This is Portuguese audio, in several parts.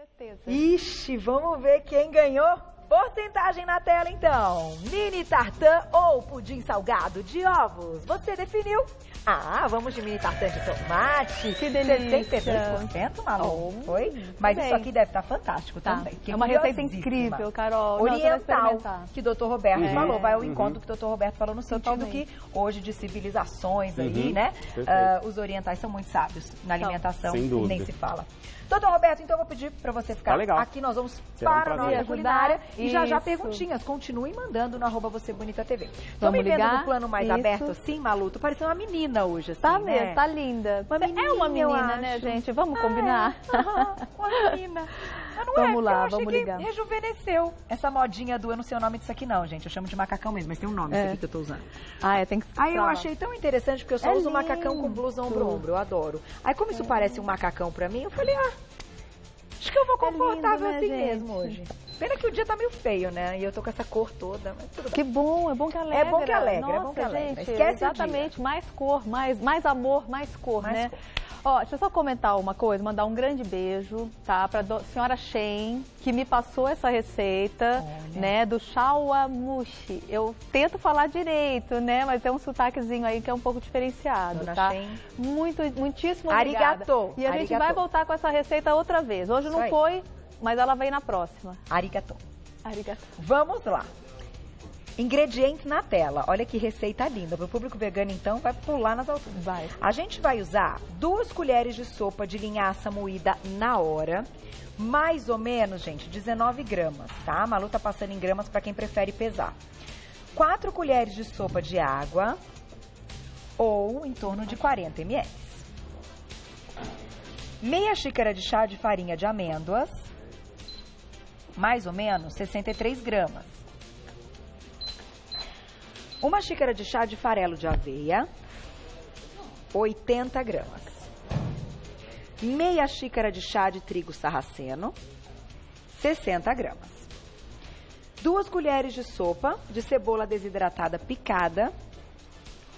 certeza. Ixi, vamos ver quem ganhou? Porcentagem na tela, então. Mini tartã ou pudim salgado de ovos? Você definiu? Ah, vamos de mini tartã de tomate. Que delícia. 62%, Malu, foi? Mas isso aqui deve estar fantástico também. É uma receita incrível, Carol. Oriental, que o Dr. Roberto falou. Vai ao encontro do que o Dr. Roberto falou no sentido que hoje de civilizações aí, né? Os orientais são muito sábios na alimentação, nem se fala. Doutor Roberto, então eu vou pedir para você ficar aqui. Nós vamos para a nossa culinária e já perguntinhas. Continuem mandando no @VocêBonitaTV. Tô me vendo no plano mais aberto assim, Malu? Tô parecendo uma menina hoje, assim, tá né? mesmo, tá linda. É uma menina, né, gente? Vamos combinar? Uma menina. Mas não vamos lá, eu achei vamos ligar. Rejuvenesceu. Essa modinha do, eu não sei o nome disso aqui não, gente. Eu chamo de macacão mesmo, mas tem um nome esse aqui que eu tô usando. Tem que Aí eu achei tão interessante, porque eu só uso macacão com blusa ombro-ombro. Eu adoro. Aí como isso parece um macacão pra mim, eu falei, acho que eu vou confortável assim mesmo hoje. Pena que o dia tá meio feio, né? E eu tô com essa cor toda, mas tudo bem. Que bom, é bom que alegra. É bom que alegra, Nossa, é bom que alegra. Gente, esquece exatamente, mais cor, mais amor, mais cor, né? Ó, deixa eu só comentar uma coisa, mandar um grande beijo, tá? Pra senhora Shen, que me passou essa receita, né? Do shawamushi. Eu tento falar direito, né? Mas tem um sotaquezinho aí que é um pouco diferenciado, tá? Muitíssimo obrigada. Arigato. E a gente vai voltar com essa receita outra vez. Hoje não foi, mas ela vem na próxima. Arigato. Arigato. Vamos lá. Ingredientes na tela. Olha que receita linda. Para o público vegano, então, vai pular nas alturas. Vai. A gente vai usar 2 colheres de sopa de linhaça moída na hora. Mais ou menos, gente, 19 gramas, tá? A Malu tá passando em gramas para quem prefere pesar. 4 colheres de sopa de água ou em torno de 40 ml. Meia xícara de chá de farinha de amêndoas. Mais ou menos 63 gramas. 1 xícara de chá de farelo de aveia, 80 gramas. Meia xícara de chá de trigo sarraceno, 60 gramas. 2 colheres de sopa de cebola desidratada picada,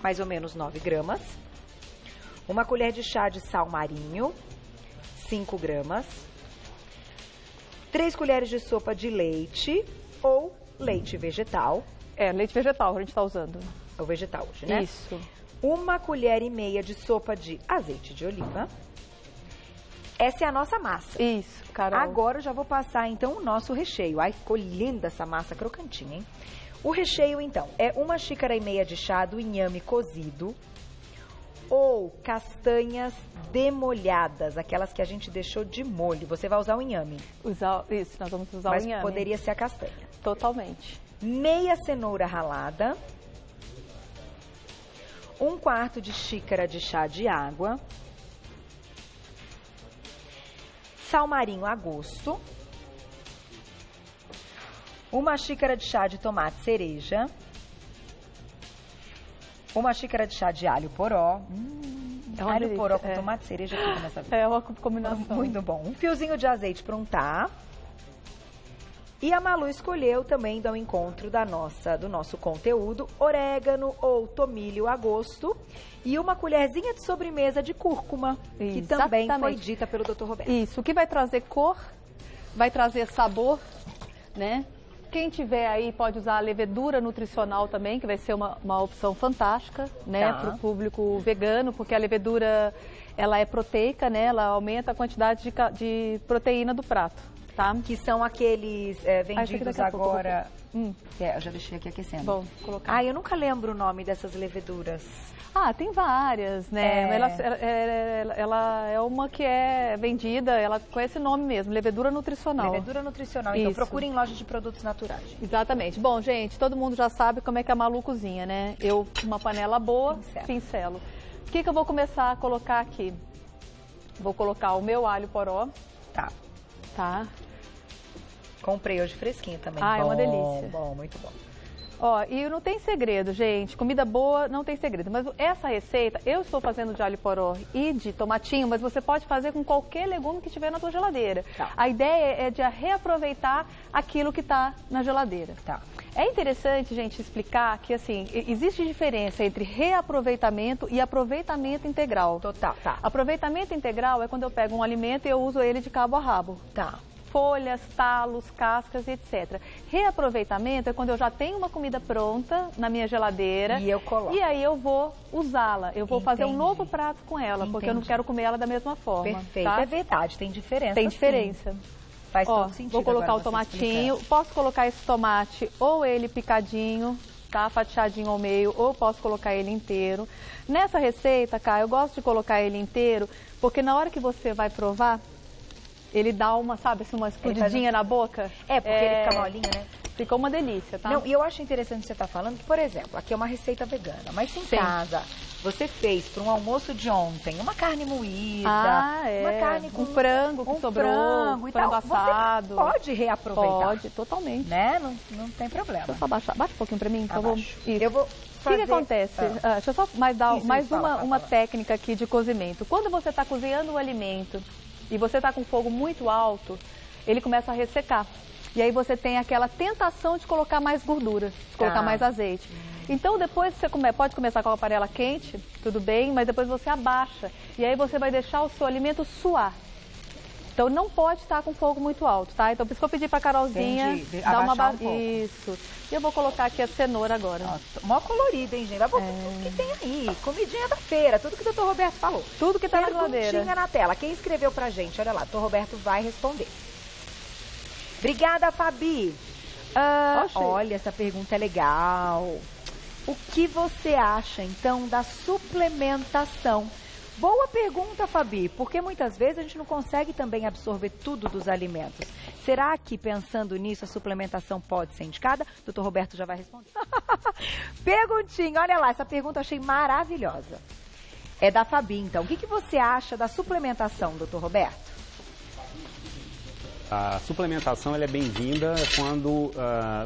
mais ou menos 9 gramas. 1 colher de chá de sal marinho, 5 gramas. 3 colheres de sopa de leite ou leite vegetal. Leite vegetal que a gente está usando. É o vegetal hoje, né? Isso. 1 colher e meia de sopa de azeite de oliva. Essa é a nossa massa. Isso, Carol. Agora eu já vou passar, então, o nosso recheio. Ai, ficou linda essa massa crocantinha, hein? O recheio, então, é 1 xícara e meia de chá do inhame cozido ou castanhas demolhadas, aquelas que a gente deixou de molho. Você vai usar o inhame. Isso, nós vamos usar o inhame. Mas poderia ser a castanha. Totalmente. Meia cenoura ralada, 1/4 de xícara de chá de água, sal marinho a gosto, 1 xícara de chá de tomate cereja, 1 xícara de chá de alho poró. Alho poró com tomate cereja tudo nessa vida. É uma combinação. Muito bom. Um fiozinho de azeite para untar. E a Malu escolheu também ao encontro do nosso conteúdo, orégano ou tomilho a gosto e 1 colherzinha de sobremesa de cúrcuma, que também foi dita pelo Dr. Roberto. Isso, o que vai trazer cor, vai trazer sabor, né? Quem tiver aí pode usar a levedura nutricional também, que vai ser uma opção fantástica, né, para o público vegano, porque a levedura, ela é proteica, né? Ela aumenta a quantidade de proteína do prato. Tá? Que são aqueles vendidos agora... eu já deixei aqui aquecendo. Bom, colocar. Eu nunca lembro o nome dessas leveduras. Tem várias, né? Ela é uma que é vendida, ela com esse nome mesmo, levedura nutricional. Levedura nutricional, então procurem em lojas de produtos naturais. Exatamente. Bom, gente, todo mundo já sabe como é que a Malu cozinha, né? Eu, uma panela boa, pincelo. O que eu vou começar a colocar aqui? Vou colocar o meu alho poró. Tá. Comprei hoje fresquinho também. É uma delícia. Bom, muito bom. Ó, e não tem segredo, gente. Comida boa não tem segredo. Mas essa receita, eu estou fazendo de alho poró e de tomatinho, mas você pode fazer com qualquer legume que tiver na sua geladeira. A ideia é de reaproveitar aquilo que está na geladeira. É interessante, gente, explicar que, assim, existe diferença entre reaproveitamento e aproveitamento integral. Total. Aproveitamento integral é quando eu pego um alimento e eu uso ele de cabo a rabo. folhas, talos, cascas, etc. Reaproveitamento é quando eu já tenho uma comida pronta na minha geladeira. E eu coloco. E aí eu vou usá-la. Eu vou fazer um novo prato com ela, porque eu não quero comer ela da mesma forma. Perfeito. Tá? É verdade, tem diferença. Tem diferença. Sim. Faz todo sentido. Vou colocar o tomatinho. Posso colocar esse tomate ou ele picadinho, tá? Fatiadinho ao meio, ou posso colocar ele inteiro. Nessa receita, Caio, eu gosto de colocar ele inteiro, porque na hora que você vai provar, ele dá uma, sabe, assim, uma explodidinha na boca. É, porque ele fica molinho, né? Ficou uma delícia, tá? Não, e eu acho interessante você estar falando que, por exemplo, aqui é uma receita vegana, mas se em casa você fez para um almoço de ontem uma carne moída, uma carne com frango que sobrou, frango assado. Você pode reaproveitar. Pode, totalmente. Né? Não tem problema. Deixa eu só baixar. Baixa um pouquinho para mim, por favor. Isso. Eu vou fazer... O que acontece? Deixa eu só dar mais uma técnica aqui de cozimento. Quando você está cozinhando o alimento e você está com fogo muito alto, ele começa a ressecar. E aí você tem aquela tentação de colocar mais gordura, de colocar mais azeite. Então depois você pode começar com a panela quente, tudo bem, mas depois você abaixa. E aí você vai deixar o seu alimento suar. Então não pode estar com fogo muito alto, tá? Então por isso que eu pedi pra Carolzinha dar uma Isso. E eu vou colocar aqui a cenoura agora. Mó colorida, hein, gente? Tudo que tem aí, comidinha da feira, tudo que o Dr. Roberto falou. Tudo que tá na geladeira. Perguntinha na tela. Quem escreveu pra gente, olha lá, Dr. Roberto vai responder. Obrigada, Fabi. Olha, essa pergunta é legal. O que você acha, então, da suplementação? Boa pergunta, Fabi, porque muitas vezes a gente não consegue também absorver tudo dos alimentos. Será que, pensando nisso, a suplementação pode ser indicada? Doutor Roberto já vai responder. Perguntinha, olha lá, essa pergunta eu achei maravilhosa. É da Fabi, então. O que você acha da suplementação, doutor Roberto? A suplementação ela é bem-vinda quando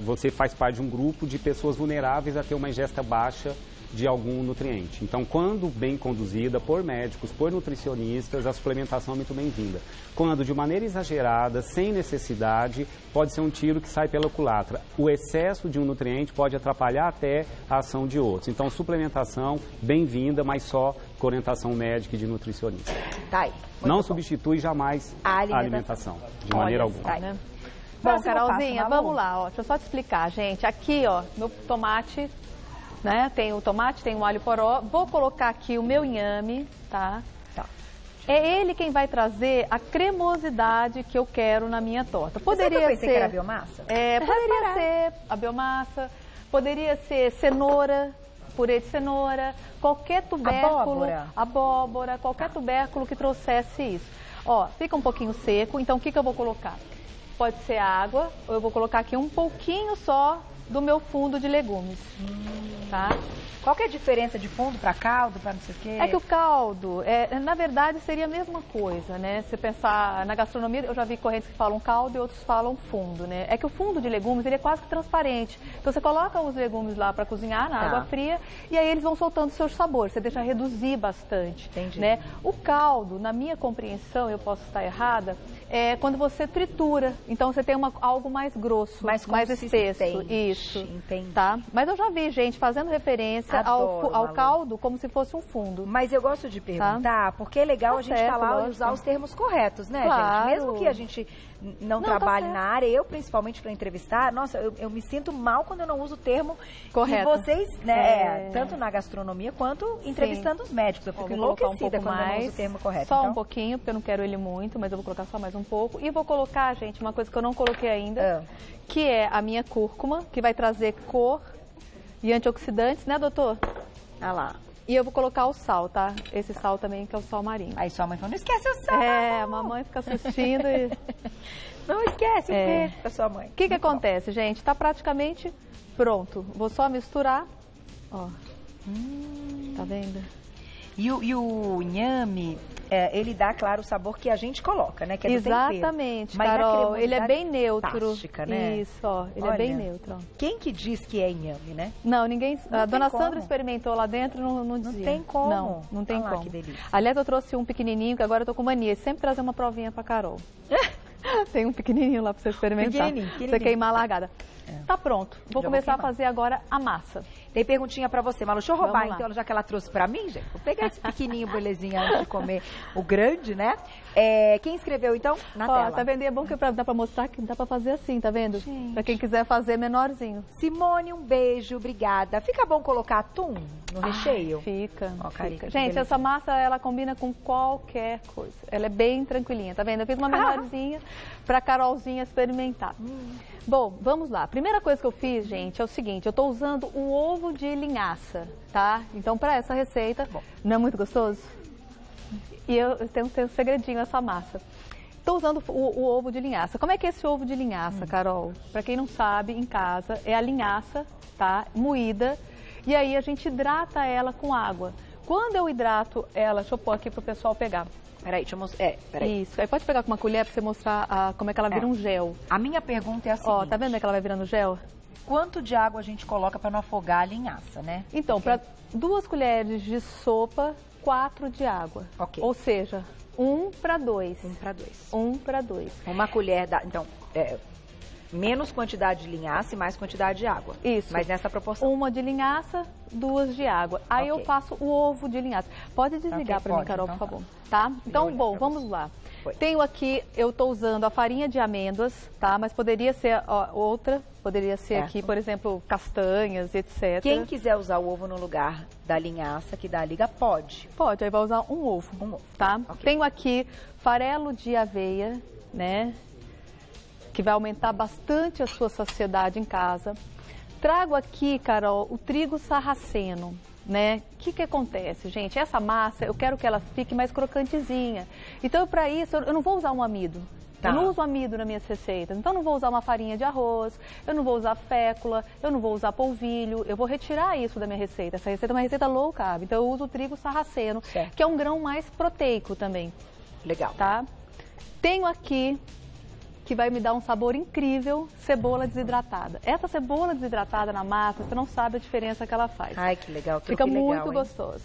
você faz parte de um grupo de pessoas vulneráveis a ter uma ingesta baixa de algum nutriente. Então, quando bem conduzida por médicos, por nutricionistas, a suplementação é muito bem-vinda. Quando, de maneira exagerada, sem necessidade, pode ser um tiro que sai pela culatra. O excesso de um nutriente pode atrapalhar até a ação de outros. Então, suplementação, bem-vinda, mas só com orientação médica e de nutricionista. Tá aí. Não substitui jamais a alimentação, de maneira alguma. Tá, né? Bom, Carolzinha, vamos lá, ó. Deixa eu só te explicar, gente. Aqui, ó, meu tomate, né? Tem o tomate, tem o alho poró. Vou colocar aqui o meu inhame, tá? É ele quem vai trazer a cremosidade que eu quero na minha torta. Poderia ser... que era biomassa? Poderia ser a biomassa, poderia ser cenoura, purê de cenoura, qualquer tubérculo, abóbora, qualquer tubérculo que trouxesse isso. Ó, fica um pouquinho seco, então o que eu vou colocar? Pode ser água, ou eu vou colocar aqui um pouquinho só do meu fundo de legumes, tá? Qual que é a diferença de fundo para caldo, para não sei o quê? É que o caldo, na verdade, seria a mesma coisa, né? Se pensar na gastronomia, eu já vi correntes que falam caldo e outros falam fundo, né? É que o fundo de legumes, ele é quase que transparente. Então, você coloca os legumes lá para cozinhar na água fria e aí eles vão soltando seus sabores. Você deixa reduzir bastante, né? O caldo, na minha compreensão, eu posso estar errada, é quando você tritura. Então, você tem algo mais grosso, mais espesso. Isso. Entendi. Tá? Mas eu já vi gente fazendo referência ao caldo como se fosse um fundo. Mas eu gosto de perguntar, porque é legal a gente falar e usar os termos corretos, né, gente? Mesmo que a gente não trabalhe na área, eu principalmente para entrevistar, nossa, eu me sinto mal quando eu não uso o termo correto. E vocês, né, tanto na gastronomia quanto entrevistando os médicos. Eu fico enlouquecida quando eu não uso o termo correto. Só um pouquinho, porque eu não quero ele muito, mas eu vou colocar só mais um pouco. E vou colocar, gente, uma coisa que eu não coloquei ainda, que é a minha cúrcuma, que vai trazer cor e antioxidantes, né, doutor? Ah lá. E eu vou colocar o sal, tá? Esse sal também, que é o sal marinho. Aí sua mãe falou, não esquece o sal. A mamãe fica assistindo e... Não esquece o beijo da sua mãe. O que acontece, gente? Tá praticamente pronto. Vou só misturar. Ó. Tá vendo? E o inhame, ele dá, claro, o sabor que a gente coloca, né? Que é do exatamente, tempero. Carol. Ele é bem neutro. Fantástica, né? Isso, ó. Ele é bem neutro. Quem que diz que é inhame, né? Não, ninguém... A dona Sandra experimentou lá dentro, não dizia. Não tem como. Não tem como. Que delícia. Aliás, eu trouxe um pequenininho, que agora eu tô com mania. Sempre trazer uma provinha pra Carol. Tem um pequenininho lá pra você experimentar. Pequenininho. Você queimar a largada. Tá pronto. Vou começar a fazer agora a massa. Tem perguntinha pra você, Malu. Deixa eu roubar, então, já que ela trouxe pra mim, gente. Vou pegar esse pequenininho, belezinha, antes de comer o grande, né? Quem escreveu, então? Na tela. Tá vendo? É bom que dá pra mostrar que dá pra fazer assim, tá vendo? Gente. Pra quem quiser fazer menorzinho. Simone, um beijo, obrigada. Fica bom colocar atum no recheio? Fica. Gente, essa massa, ela combina com qualquer coisa. Ela é bem tranquilinha, tá vendo? Eu fiz uma menorzinha pra Carolzinha experimentar. Bom, vamos lá. Primeira coisa que eu fiz, gente, é o seguinte. Eu tô usando um ovo de linhaça, tá? Então, pra essa receita, não é muito gostoso? E eu tenho um segredinho essa massa. Estou usando o ovo de linhaça. Como é que é esse ovo de linhaça, Carol? Para quem não sabe, em casa, é a linhaça, tá? Moída. E aí a gente hidrata ela com água. Quando eu hidrato ela, deixa eu pôr aqui para o pessoal pegar. Peraí, deixa eu mostrar. Peraí. Isso. Aí pode pegar com uma colher para você mostrar como é que ela vira um gel. A minha pergunta é a seguinte. Ó, tá vendo como é que ela vai virando gel? Quanto de água a gente coloca para não afogar a linhaça, né? Então, para 2 colheres de sopa, 4 de água. Ok. Ou seja, 1 para 2. 1 para 2. 1 para 2. Uma colher, então, menos quantidade de linhaça e mais quantidade de água. Isso. Mas nessa proporção. 1 de linhaça, 2 de água. Aí eu faço o ovo de linhaça. Pode desligar para mim, Carol, então, por favor. Tá? Então, bom, vamos lá. Tenho aqui, eu estou usando a farinha de amêndoas, tá? Mas poderia ser outra, poderia ser aqui, por exemplo, castanhas, etc. Quem quiser usar o ovo no lugar da linhaça que dá a liga, pode. Pode, aí vai usar um ovo, tá? Tenho aqui farelo de aveia, né? Que vai aumentar bastante a sua saciedade em casa. Trago aqui, Carol, o trigo sarraceno, né? O que acontece, gente? Essa massa, eu quero que ela fique mais crocantezinha. Então, para isso, eu não vou usar um amido. Tá. Eu não uso amido nas minhas receitas. Então, eu não vou usar uma farinha de arroz, eu não vou usar fécula, eu não vou usar polvilho. Eu vou retirar isso da minha receita. Essa receita é uma receita low carb. Então, eu uso o trigo sarraceno, que é um grão mais proteico também. Legal. Tá? Tenho aqui, que vai me dar um sabor incrível, cebola desidratada. Essa cebola desidratada na massa, você não sabe a diferença que ela faz. Ai, que legal. Fica muito gostoso.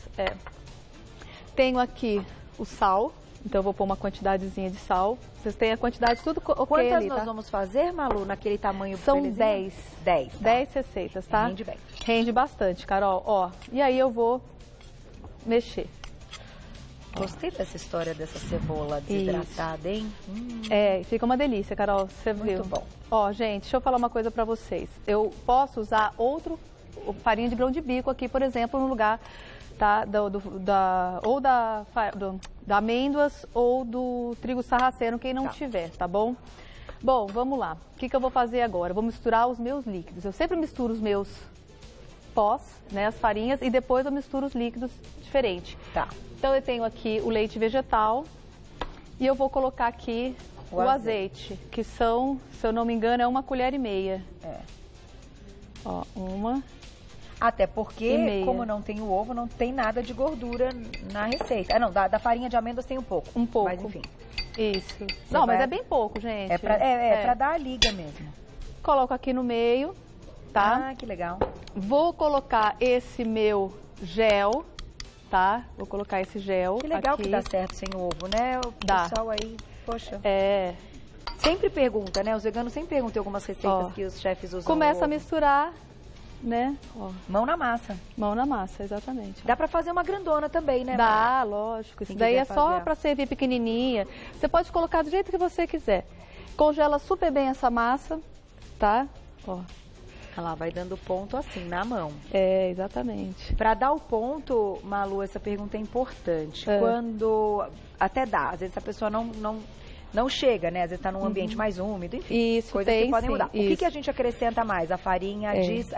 Tenho aqui o sal, então eu vou pôr uma quantidadezinha de sal. Vocês têm a quantidade tudo ok. Quantas ali, nós vamos fazer, Malu, naquele tamanho? São 10. 10. 10 receitas, tá? Rende bem. Rende bastante, Carol. Ó, e aí eu vou mexer. Gostei dessa história dessa cebola desidratada, hein? Fica uma delícia, Carol, você viu? Muito bom. Ó, gente, deixa eu falar uma coisa pra vocês. Eu posso usar farinha de grão de bico aqui, por exemplo, no lugar da amêndoas ou do trigo sarraceno, quem não tiver, tá bom? Bom, vamos lá. O que eu vou fazer agora? Eu vou misturar os meus líquidos. Eu sempre misturo os meus pós, né, as farinhas, e depois eu misturo os líquidos diferente. Tá. Então, eu tenho aqui o leite vegetal e eu vou colocar aqui o azeite, que são, se eu não me engano, é 1,5 colher. Ó, 1. Até porque, como não tem o ovo, não tem nada de gordura na receita. Não, da farinha de amêndoas tem um pouco. Um pouco. Mas, enfim. Isso. Não, mas é bem pouco, gente. É pra dar a liga mesmo. Coloco aqui no meio, tá? Ah, que legal. Vou colocar esse meu gel, tá? Vou colocar esse gel Que legal aqui. que dá certo sem o ovo, né? O pessoal aí, poxa. Sempre pergunta, né? Os veganos sempre perguntam algumas receitas que os chefes usam. Começa a misturar, né? Ó. Mão na massa. Mão na massa, exatamente. Dá pra fazer uma grandona também, né? Dá, lógico. Isso daí é só pra servir pequenininha. Você pode colocar do jeito que você quiser. Congela super bem essa massa, tá? Ó. Ela vai dando ponto assim, na mão. Exatamente. Para dar o ponto, Malu, essa pergunta é importante. Quando até dá, às vezes a pessoa não chega, né? Às vezes está num ambiente mais úmido, enfim. Isso, coisas que podem mudar. O que a gente acrescenta mais? A farinha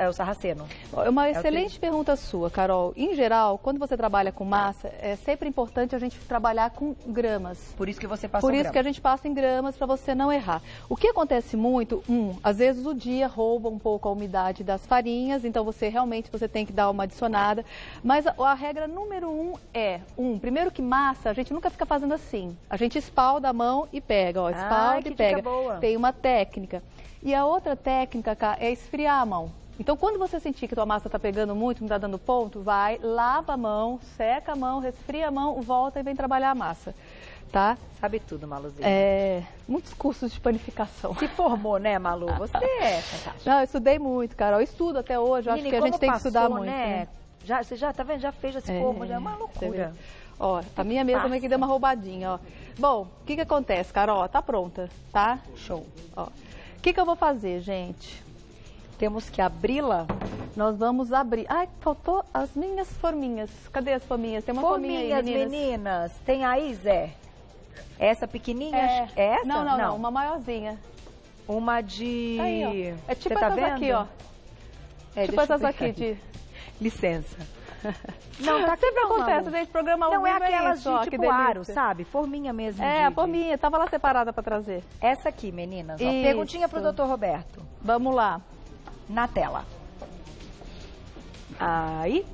o sarraceno? É uma excelente pergunta sua, Carol. Em geral, quando você trabalha com massa, é sempre importante a gente trabalhar com gramas. Por isso que você passa Por isso que a gente passa em gramas para você não errar. O que acontece muito, às vezes o dia rouba um pouco a umidade das farinhas, então você tem que dar uma adicionada. Mas a regra número 1 é, primeiro que massa, a gente nunca fica fazendo assim. A gente espalda a mão e pega, ó, espalda e pega. Tem uma técnica. E a outra técnica, cá, é esfriar a mão. Então, quando você sentir que tua massa está pegando muito, não está dando ponto, vai, lava a mão, seca a mão, resfria a mão, volta e vem trabalhar a massa. tá? Sabe tudo, Maluzinha. Muitos cursos de panificação. Se formou, né, Malu? Você é fantástica. Não, eu estudei muito, Carol. Eu estudo até hoje. Eu acho que a gente tem que estudar muito. Né? Você já, tá vendo? Já fez, já se formou, já é uma loucura. Ó, a minha mesa também que deu uma roubadinha, ó. Bom, o que acontece, Carol? Tá pronta, tá? Show. Ó, o que eu vou fazer, gente? Temos que abri-la. Nós vamos abrir. Ai, faltou as minhas forminhas. Cadê as forminhas? Tem uma forminha aí, meninas. Tem aí, Zé? Essa pequenininha? É essa? Não, uma maiorzinha. Uma de... Tá aí, ó. É tipo Você tá essas vendo? aqui, ó. Tipo essas aqui de... Licença. Não, tá aqui sempre acontece, gente, programa ao vivo. Não é aquelas isso, de tipo aro, sabe? Forminha mesmo. A forminha, tava lá separada pra trazer. Essa aqui, meninas, ó. Perguntinha pro Dr. Roberto. Vamos lá. Na tela. Aí.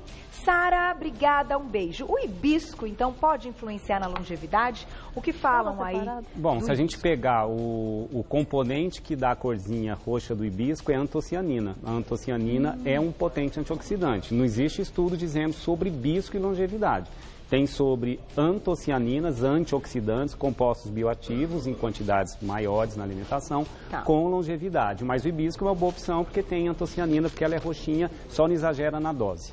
Sara, obrigada, um beijo. O hibisco, então, pode influenciar na longevidade? O que falam aí? Bom, se a gente pegar o componente que dá a corzinha roxa do hibisco é a antocianina. A antocianina é um potente antioxidante. Não existe estudo dizendo sobre hibisco e longevidade. Tem sobre antocianinas, antioxidantes, compostos bioativos em quantidades maiores na alimentação, com longevidade. Mas o hibisco é uma boa opção porque tem antocianina, porque ela é roxinha, só não exagera na dose.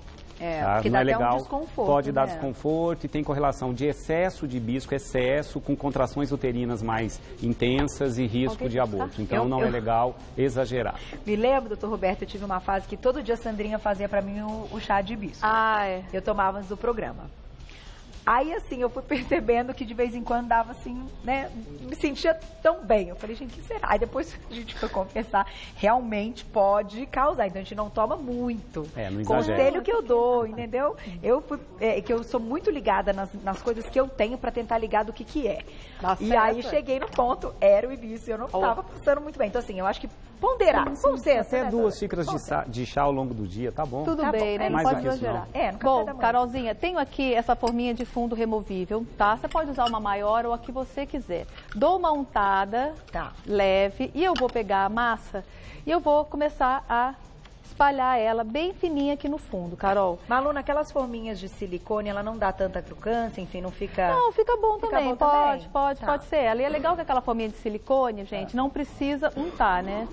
Porque não dá é legal, um desconforto, pode dar desconforto e tem correlação de excesso de hibisco, excesso com contrações uterinas mais intensas e risco de aborto. Então não é legal exagerar. Me lembro, doutor Roberto, eu tive uma fase que todo dia a Sandrinha fazia para mim o chá de hibisco. Eu tomava antes do programa. Aí, assim, eu fui percebendo que de vez em quando dava assim, né, me sentia tão bem. Eu falei, gente, o que será? Aí depois a gente foi confessar, realmente pode causar. Então a gente não toma muito. Não exagera. Conselho que eu dou, entendeu? Eu fui, que eu sou muito ligada nas coisas que eu tenho pra tentar ligar do que é. Nossa, e aí cheguei no ponto, era o hibisco, eu não tava passando muito bem. Então, assim, eu acho que ponderar, bom senso, até 2 xícaras de chá ao longo do dia, tá bom? Tudo bem, né? Não pode exagerar. Bom, Carolzinha, tenho aqui essa forminha de fundo removível, tá? Você pode usar uma maior ou a que você quiser. Dou uma untada leve e eu vou pegar a massa e eu vou começar a espalhar ela bem fininha aqui no fundo, Carol. Malu, naquelas forminhas de silicone, ela não dá tanta crocância, enfim, não fica... Não, fica bom também, pode ser. Ali é legal que aquela forminha de silicone, gente, não precisa untar, né?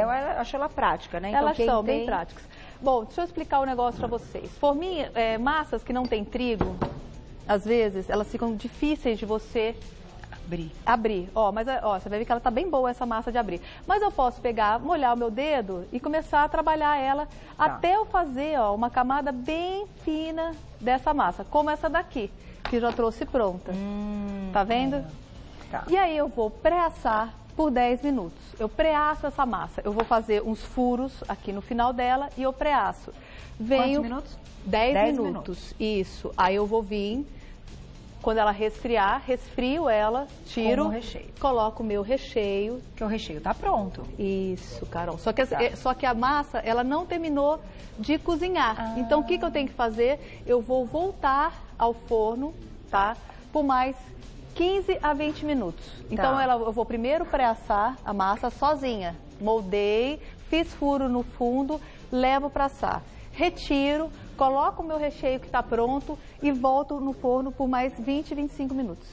Eu acho ela prática, né? Então, elas são bem práticas. Bom, deixa eu explicar um negócio pra vocês. Forminha, massas que não tem trigo, às vezes, elas ficam difíceis de você abrir. Mas você vai ver que ela tá bem boa essa massa de abrir. Mas eu posso pegar, molhar o meu dedo e começar a trabalhar ela até eu fazer, uma camada bem fina dessa massa, como essa daqui, que já trouxe pronta. Tá vendo? E aí eu vou pré-assar por 10 minutos. Eu pré-asso essa massa. Eu vou fazer uns furos aqui no final dela e eu pré-asso. Quantos minutos? 10 minutos. Isso. Aí eu vou vir, quando ela resfriar, resfrio ela, tiro, coloco o meu recheio. Que o recheio tá pronto. Isso, Carol. Só que a massa, ela não terminou de cozinhar. Então, o que eu tenho que fazer? Eu vou voltar ao forno, tá? Por mais 15 a 20 minutos. Então, eu vou primeiro pré-assar a massa sozinha. Moldei, fiz furo no fundo, levo para assar. Retiro, coloco o meu recheio que está pronto e volto no forno por mais 20, 25 minutos.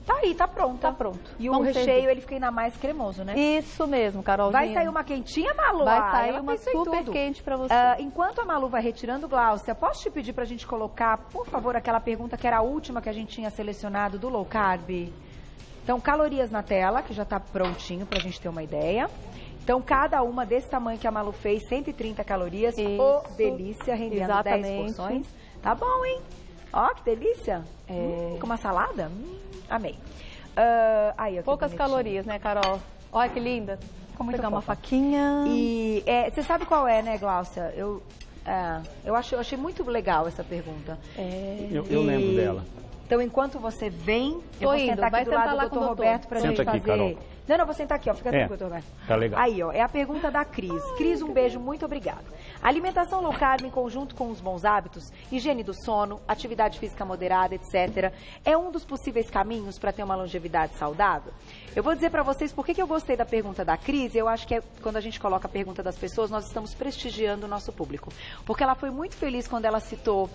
Tá aí, tá pronto. Tá pronto. E o recheio, ele fica ainda mais cremoso, né? Isso mesmo, Carolzinha. Vai sair uma quentinha, Malu? Vai sair uma super quente pra você. Enquanto a Malu vai retirando, Gláucia, posso te pedir pra gente colocar, por favor, aquela pergunta que era a última que a gente tinha selecionado do low carb? Então, calorias na tela, que já tá prontinho pra gente ter uma ideia. Então, cada uma desse tamanho que a Malu fez, 130 calorias. Delícia, rendendo 10 porções. Tá bom, hein? Ó, que delícia. Com uma salada? Amei. Poucas calorias, né, Carol? Olha que linda. Vou pegar uma faquinha. E você sabe qual é, né, Gláucia? Eu achei muito legal essa pergunta. Eu lembro dela. Então, enquanto você vem, eu vou sentar aqui do lado do Dr. Roberto pra gente fazer Não, vou sentar aqui, ó. Fica tranquilo, Roberto. Tá legal. Aí, ó, é a pergunta da Cris. Cris, um beijo, muito obrigada. Alimentação low carb em conjunto com os bons hábitos, higiene do sono, atividade física moderada, etc., é um dos possíveis caminhos para ter uma longevidade saudável? Eu vou dizer para vocês por que eu gostei da pergunta da Cris. Eu acho que quando a gente coloca a pergunta das pessoas, nós estamos prestigiando o nosso público. Porque ela foi muito feliz quando ela citou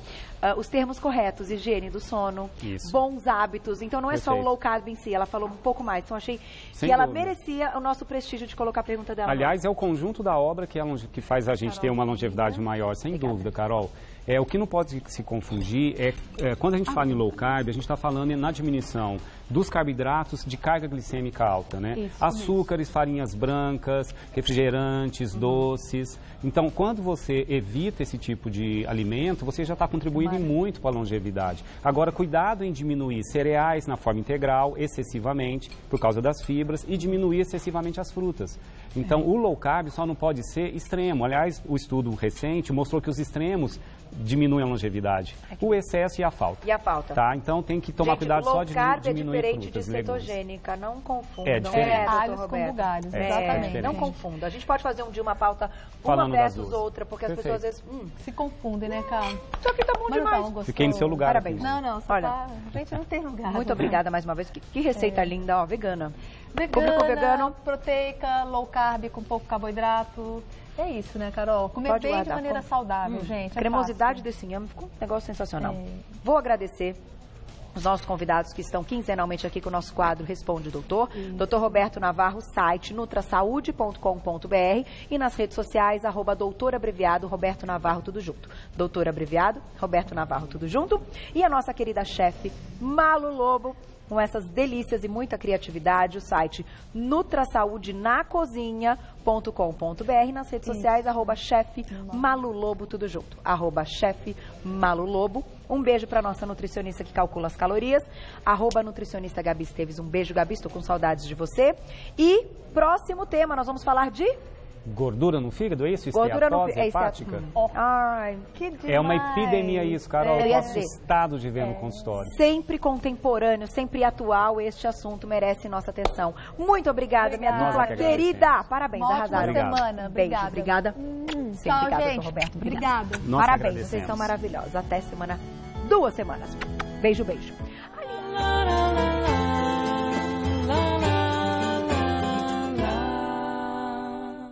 os termos corretos, higiene do sono, bons hábitos. Então não é só o low carb em si, ela falou um pouco mais. Então achei que ela merecia o nosso prestígio de colocar a pergunta dela. Aliás, é o conjunto da obra que faz a gente ter uma longevidade maior, sem dúvida, Carol. O que não pode se confundir quando a gente fala em low carb, a gente está falando na diminuição dos carboidratos de carga glicêmica alta, né? Isso, açúcares, farinhas brancas, refrigerantes, doces. Então, quando você evita esse tipo de alimento, você já está contribuindo muito para a longevidade. Agora, cuidado em diminuir cereais na forma integral, excessivamente, por causa das fibras, e diminuir excessivamente as frutas. Então, o low carb só não pode ser extremo. Aliás, o estudo recente mostrou que os extremos diminuem a longevidade. O excesso e a falta. E a falta. Tá? Então tem que tomar cuidado só de diminuir diferente de cetogênica, não confunda. É diferente. Alhos com bugalhos, exatamente. Não confunda. A gente pode fazer um dia uma pauta uma versus outra, porque as pessoas às vezes se confundem, né, Carla? Isso aqui tá bom demais. Fiquei no seu lugar. Parabéns. Não, olha, a gente não tem lugar. Muito obrigada mais uma vez. Que receita linda, ó, vegana. Público vegano, proteica, low carb com pouco carboidrato. É isso, né, Carol? Comer bem de maneira saudável, gente. Cremosidade desse inhame ficou um negócio sensacional. Vou agradecer os nossos convidados que estão quinzenalmente aqui com o nosso quadro Responde Doutor. Dr. Roberto Navarro, site nutrasaude.com.br e nas redes sociais, @doutor abreviado Roberto Navarro, tudo junto. Doutor abreviado Roberto Navarro, tudo junto. E a nossa querida chefe Malu Lobo, com essas delícias e muita criatividade, o site nutrasaudenacozinha.com.br, nas redes sociais, @chefe Malu Lobo, tudo junto, @chefe Malu Lobo. Um beijo para nossa nutricionista que calcula as calorias, @nutricionista Gabi Esteves. Um beijo, Gabi, estou com saudades de você. E próximo tema, nós vamos falar de... Gordura no fígado, é isso? Gordura no fígado, hepática? Ai, que demais. É uma epidemia isso, Carol. Eu tô assustado de ver no consultório. Sempre contemporâneo, sempre atual, este assunto merece nossa atenção. Muito obrigada, minha dupla querida. Parabéns, arrasaram. Boa semana. Beijo, obrigada. Tchau, obrigada, gente. Roberto. Obrigada. Parabéns, vocês são maravilhosos. Até 2 semanas. Beijo, beijo.